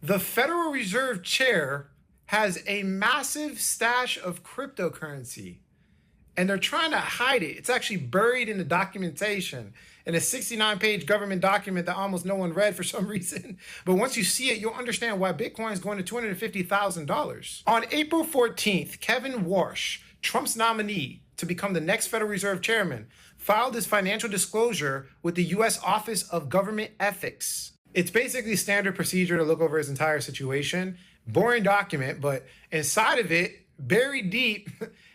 The Federal Reserve Chair has a massive stash of cryptocurrency and they're trying to hide it. It's actually buried in the documentation in a 69-page government document that almost no one read for some reason. But once you see it, you'll understand why Bitcoin is going to $250,000. On April 14th, Kevin Warsh, Trump's nominee to become the next Federal Reserve Chairman, filed his financial disclosure with the U.S. Office of Government Ethics. It's basically standard procedure to look over his entire situation. Boring document, but inside of it, buried deep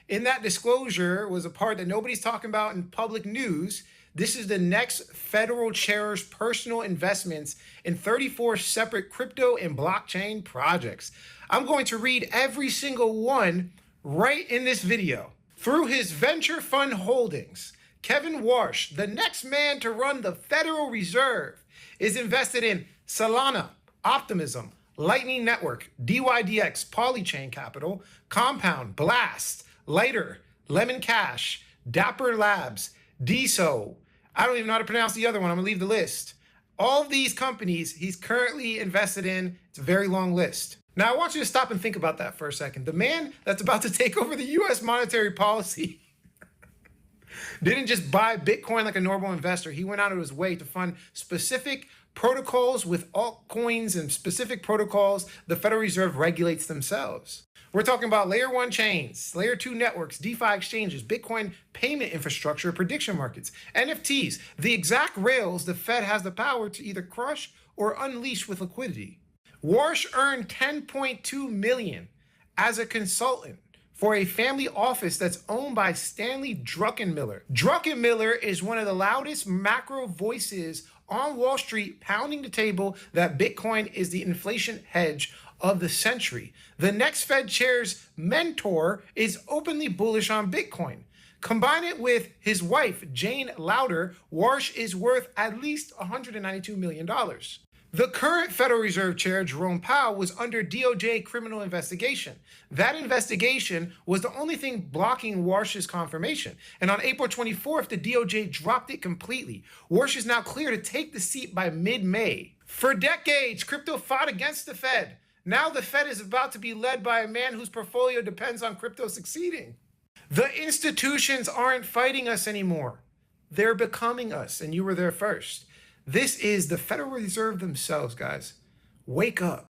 in that disclosure was a part that nobody's talking about in public news. This is the next federal chair's personal investments in 34 separate crypto and blockchain projects. I'm going to read every single one right in this video. Through his venture fund holdings, Kevin Warsh, the next man to run the Federal Reserve, is invested in Solana, Optimism, Lightning Network, DYDX, Polychain Capital, Compound, Blast, Lighter, Lemon Cash, Dapper Labs, DSO. I don't even know how to pronounce the other one. I'm gonna leave the list. All of these companies he's currently invested in. It's a very long list. Now I want you to stop and think about that for a second. The man that's about to take over the US monetary policy didn't just buy Bitcoin like a normal investor. He went out of his way to fund specific protocols with altcoins and specific protocols the Federal Reserve regulates themselves. We're talking about layer 1 chains, layer 2 networks, DeFi exchanges, Bitcoin payment infrastructure, prediction markets, NFTs, the exact rails the Fed has the power to either crush or unleash with liquidity. Warsh earned $10.2 million as a consultant for a family office that's owned by Stanley Druckenmiller. Druckenmiller is one of the loudest macro voices on Wall Street, pounding the table that Bitcoin is the inflation hedge of the century. The next Fed chair's mentor is openly bullish on Bitcoin. Combine it with his wife, Jane Lowder, Warsh is worth at least $192 million. The current Federal Reserve Chair, Jerome Powell, was under DOJ criminal investigation. That investigation was the only thing blocking Warsh's confirmation. And on April 24th, the DOJ dropped it completely. Warsh is now clear to take the seat by mid-May. For decades, crypto fought against the Fed. Now the Fed is about to be led by a man whose portfolio depends on crypto succeeding. The institutions aren't fighting us anymore. They're becoming us, and you were there first. This is the Federal Reserve themselves, guys. Wake up.